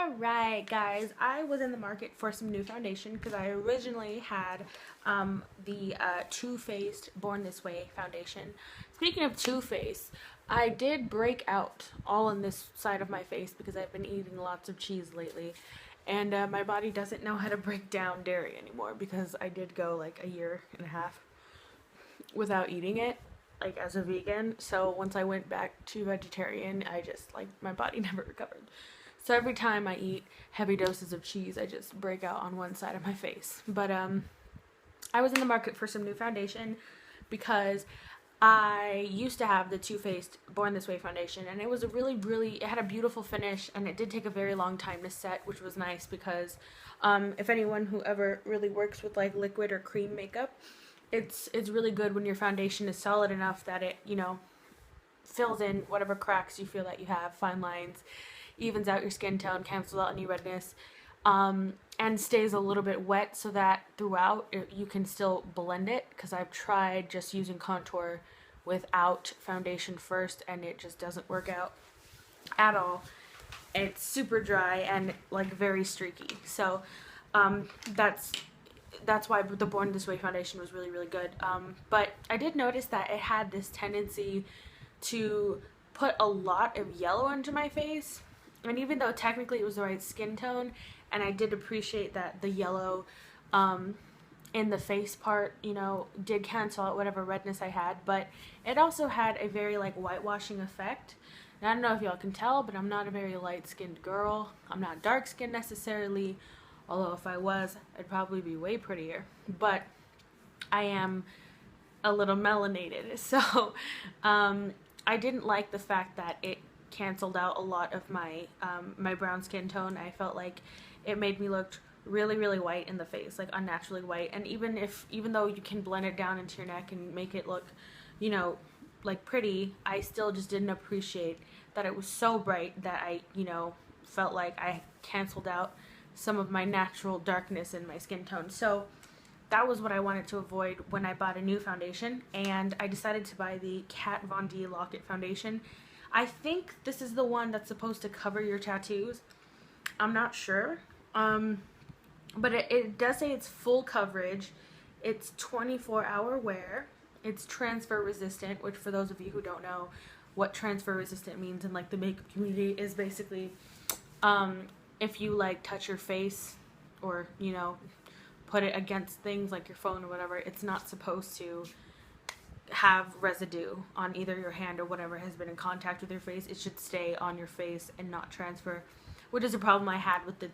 Alright guys, I was in the market for some new foundation because I originally had the Too Faced Born This Way foundation. Speaking of Too Faced, I did break out all on this side of my face because I've been eating lots of cheese lately. And my body doesn't know how to break down dairy anymore because I did go like a year and a half without eating it, like as a vegan. So once I went back to vegetarian, I just like my body never recovered. So every time I eat heavy doses of cheese, I just break out on one side of my face. But I was in the market for some new foundation because I used to have the Too Faced Born This Way foundation, and it was it had a beautiful finish, and it did take a very long time to set, which was nice because if anyone who ever really works with like liquid or cream makeup, it's really good when your foundation is solid enough that it, fills in whatever cracks you feel that you have, fine lines, evens out your skin tone, cancels out any redness, and stays a little bit wet so that throughout you can still blend it, because I've tried just using contour without foundation first and it just doesn't work out at all. It's super dry and like very streaky. So that's why the Born This Way foundation was really good. But I did notice that it had this tendency to put a lot of yellow into my face, and even though technically it was the right skin tone, and I did appreciate that the yellow in the face part, did cancel out whatever redness I had, but it also had a very like whitewashing effect. And I don't know if y'all can tell, but I'm not a very light-skinned girl. I'm not dark-skinned necessarily, although if I was, I'd probably be way prettier. But I am a little melanated, so I didn't like the fact that it canceled out a lot of my my brown skin tone. I felt like it made me look really white in the face, like unnaturally white. And even though you can blend it down into your neck and make it look, like pretty, I still just didn't appreciate that it was so bright that I, felt like I canceled out some of my natural darkness in my skin tone. So that was what I wanted to avoid when I bought a new foundation, and I decided to buy the Kat Von D Lock-It foundation. I think this is the one that's supposed to cover your tattoos. I'm not sure, but it does say it's full coverage. It's 24-hour wear. It's transfer resistant, which for those of you who don't know what transfer resistant means in like the makeup community, is basically if you like touch your face or put it against things like your phone or whatever, it's not supposed to have residue on either your hand or whatever has been in contact with your face. It should stay on your face and not transfer, which is a problem I had with the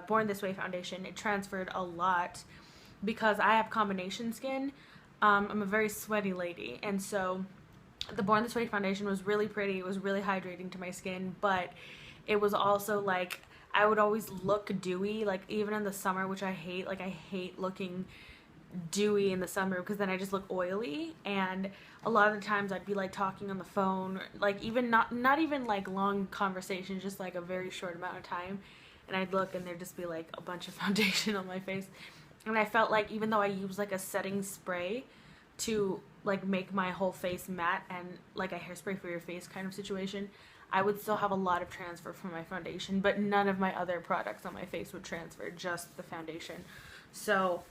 Born This Way foundation. It transferred a lot because I have combination skin. I'm a very sweaty lady, and so the Born This Way foundation was really pretty. It was really hydrating to my skin, but it was also like I would always look dewy, like even in the summer, which I hate. Like I hate looking dewy in the summer because then I just look oily, and a lot of the times I'd be like talking on the phone, like even not even like long conversations, just like a very short amount of time, and I'd look and there'd just be like a bunch of foundation on my face. And I felt like even though I used like a setting spray to like make my whole face matte and like a hairspray for your face kind of situation, I would still have a lot of transfer from my foundation, but none of my other products on my face would transfer, just the foundation. So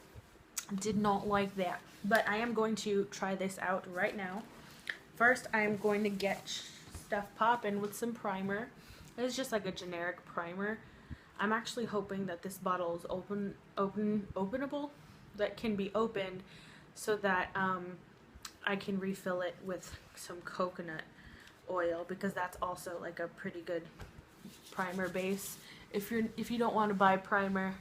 did not like that. But I am going to try this out right now. First, I am going to get stuff popping with some primer. It's just like a generic primer. I'm actually hoping that this bottle is openable, that can be opened, so that I can refill it with some coconut oil, because that's also like a pretty good primer base. If you don't want to buy primer,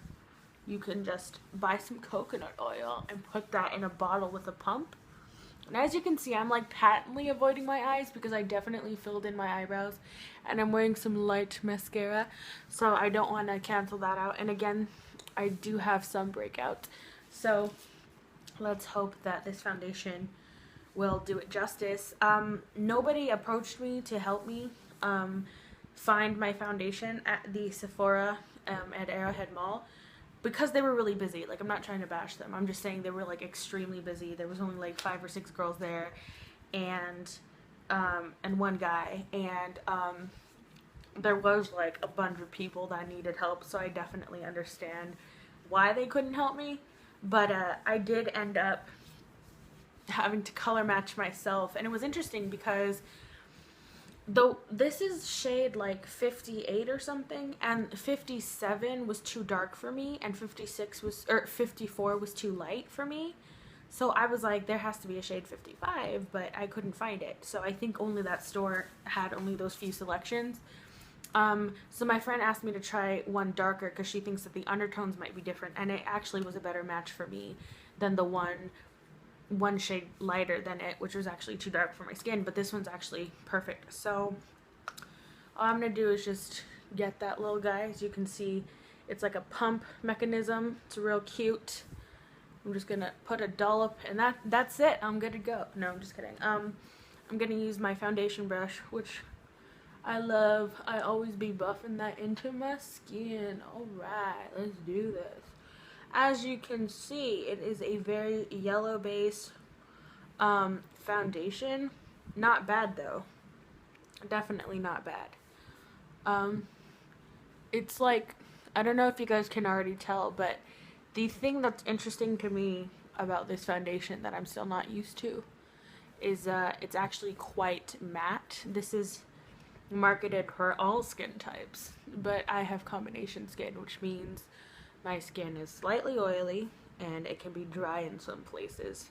you can just buy some coconut oil and put that in a bottle with a pump. And as you can see, I'm like patently avoiding my eyes because I definitely filled in my eyebrows, and I'm wearing some light mascara, so I don't want to cancel that out. And again, I do have some breakouts, so let's hope that this foundation will do it justice. Nobody approached me to help me find my foundation at the Sephora at Arrowhead Mall, because they were really busy. Like, I'm not trying to bash them, I'm just saying they were like extremely busy. There was only like 5 or 6 girls there, and one guy, and there was like a bunch of people that needed help, so I definitely understand why they couldn't help me. But I did end up having to color match myself, and it was interesting because though this is shade like 58 or something, and 57 was too dark for me, and 54 was too light for me. So I was like, there has to be a shade 55, but I couldn't find it. So I think only that store had only those few selections. So my friend asked me to try one darker because she thinks that the undertones might be different, and it actually was a better match for me than the one shade lighter than it, which was actually too dark for my skin, but this one's actually perfect. So all I'm gonna do is just get that little guy. As you can see, it's like a pump mechanism. It's real cute. I'm just gonna put a dollop, and that's it. I'm good to go. No, I'm just kidding. I'm gonna use my foundation brush, which I love. I always be buffing that into my skin. Alright, let's do this. As you can see, it is a very yellow base foundation. Not bad though. Definitely not bad. It's like, I don't know if you guys can already tell, but the thing that's interesting to me about this foundation that I'm still not used to is it's actually quite matte. This is marketed for all skin types, but I have combination skin, which means my skin is slightly oily and it can be dry in some places.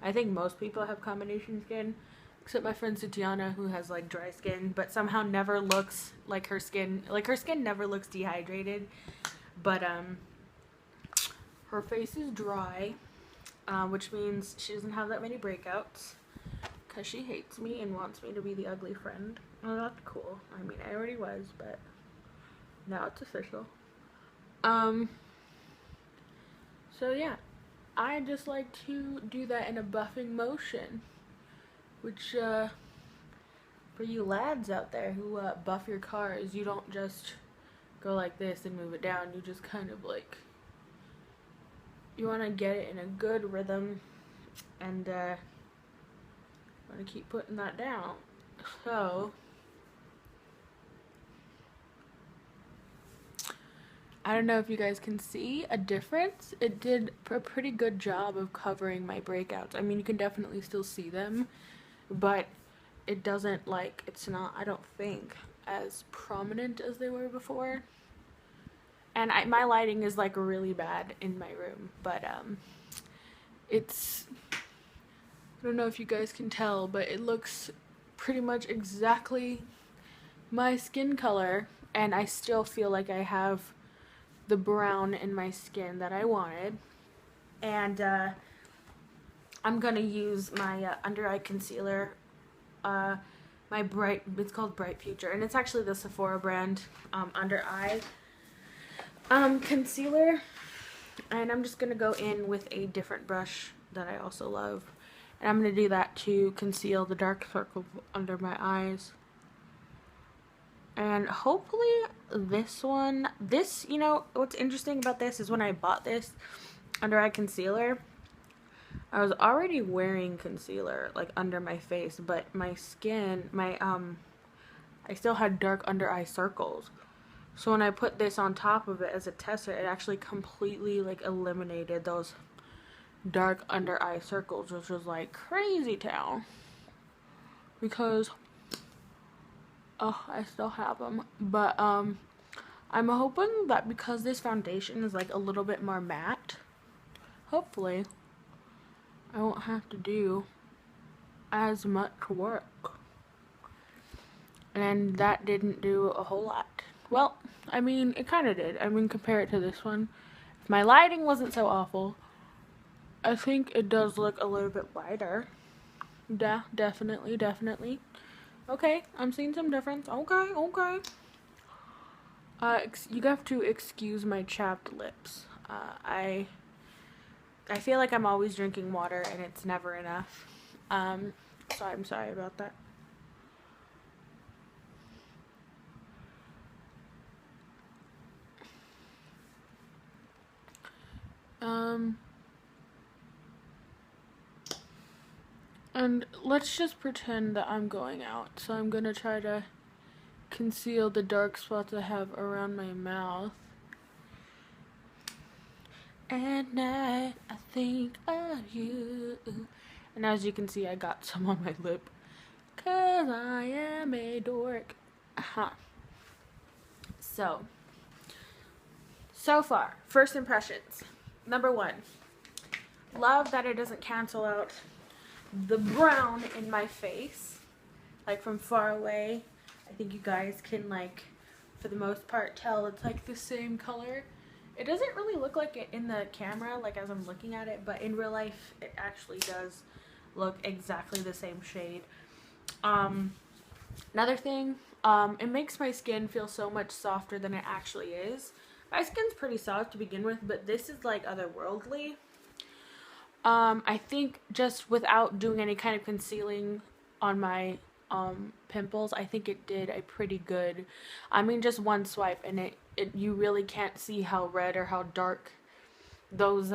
I think most people have combination skin, except my friend Sutiana, who has like dry skin, but somehow never looks like her skin never looks dehydrated. But her face is dry, which means she doesn't have that many breakouts because she hates me and wants me to be the ugly friend. Oh, that's cool. I mean, I already was, but now it's official. So yeah, I just like to do that in a buffing motion, which, for you lads out there who, buff your cars, you don't just go like this and move it down. You just kind of like, you want to get it in a good rhythm, and, want to keep putting that down. So I don't know if you guys can see a difference. It did a pretty good job of covering my breakouts. I mean, you can definitely still see them, but it doesn't, like, it's not, I don't think, as prominent as they were before. And my lighting is like really bad in my room, but it's, I don't know if you guys can tell, but it looks pretty much exactly my skin color, and I still feel like I have the brown in my skin that I wanted. And I'm gonna use my under eye concealer, it's called Bright Future, and it's actually the Sephora brand under eye concealer. And I'm just gonna go in with a different brush that I also love, and I'm gonna do that to conceal the dark circles under my eyes. And hopefully this, you know, what's interesting about this is when I bought this under eye concealer, I was already wearing concealer like under my face, but my skin, I still had dark under eye circles. So when I put this on top of it as a tester, it actually completely like eliminated those dark under eye circles, which was like crazy town, because I still have them. But I'm hoping that because this foundation is like a little bit more matte, hopefully I won't have to do as much work. And that didn't do a whole lot. Well, I mean, it kind of did. I mean, compare it to this one. If my lighting wasn't so awful, I think it does look a little bit lighter. Yeah, definitely. Okay, I'm seeing some difference. Okay. You have to excuse my chapped lips. I feel like I'm always drinking water and it's never enough. So I'm sorry about that. And let's just pretend that I'm going out. So I'm gonna try to conceal the dark spots I have around my mouth. At night, I think of you. And as you can see, I got some on my lip. 'Cause I am a dork. So far, first impressions. Number 1. Love that it doesn't cancel out the brown in my face. Like from far away. I think you guys can like, for the most part, tell it's like the same color. It doesn't really look like it in the camera, like as I'm looking at it, but in real life, it actually does look exactly the same shade. Another thing, it makes my skin feel so much softer than it actually is. My skin's pretty soft to begin with, but this is like otherworldly. I think just without doing any kind of concealing on my pimples, I think it did a pretty good, I mean just one swipe and it you really can't see how red or how dark those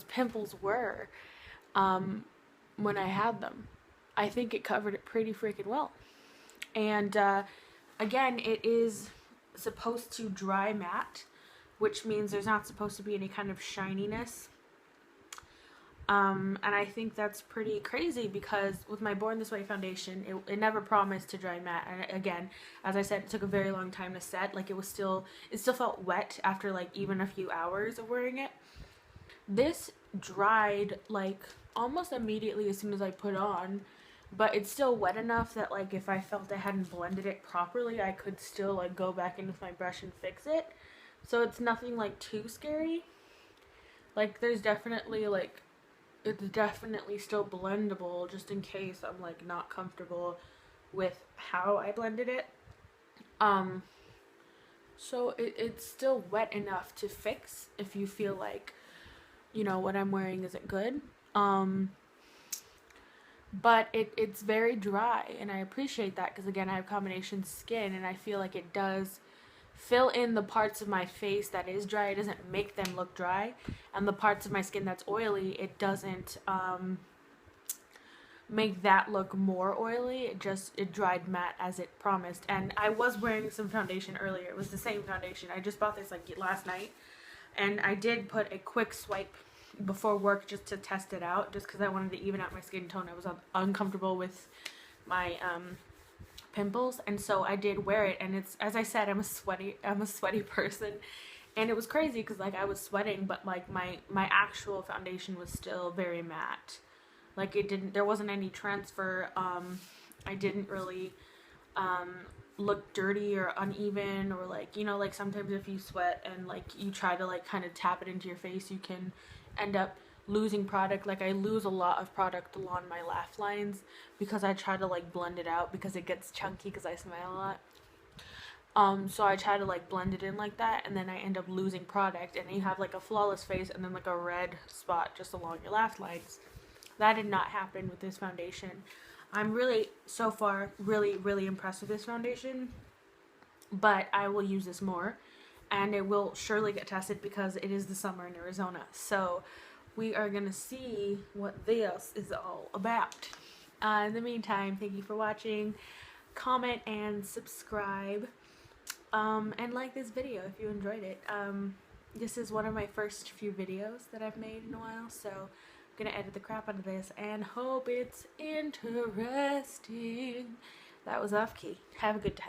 pimples were when I had them. I think it covered it pretty freaking well. And again, it is supposed to dry matte, which means there's not supposed to be any kind of shininess. And I think that's pretty crazy because with my Born This Way foundation, it never promised to dry matte. And again, as I said, it took a very long time to set. Like it still felt wet after like even a few hours of wearing it. This dried like almost immediately as soon as I put on, but it's still wet enough that like if I felt I hadn't blended it properly, I could still like go back in with my brush and fix it. So it's nothing like too scary. Like there's definitely like, it's definitely still blendable just in case I'm like not comfortable with how I blended it. So it's still wet enough to fix if you feel like, you know, what I'm wearing isn't good. But it's very dry and I appreciate that because again I have combination skin and I feel like it does fill in the parts of my face that is dry. It doesn't make them look dry, and the parts of my skin that's oily, it doesn't make that look more oily. It dried matte as it promised. And I was wearing some foundation earlier. It was the same foundation. I just bought this like last night, and I did put a quick swipe before work just to test it out, just because I wanted to even out my skin tone. I was uncomfortable with my pimples, and so I did wear it, and it's, as I said, I'm a sweaty person, and it was crazy because like I was sweating, but like my actual foundation was still very matte. Like there wasn't any transfer. I didn't really look dirty or uneven, or like, you know, like sometimes if you sweat and like you try to like kind of tap it into your face, you can end up losing product. Like I lose a lot of product along my laugh lines because I try to like blend it out because it gets chunky because I smile a lot. So I try to like blend it in like that, and then I end up losing product, and you have like a flawless face and then like a red spot just along your laugh lines. That did not happen with this foundation. I'm really, so far, really impressed with this foundation, but I will use this more, and it will surely get tested because it is the summer in Arizona. So we are gonna see what this is all about. In the meantime, thank you for watching. Comment and subscribe, and like this video if you enjoyed it. This is one of my first few videos that I've made in a while, so I'm gonna edit the crap out of this and hope it's interesting. That was off key. Have a good time.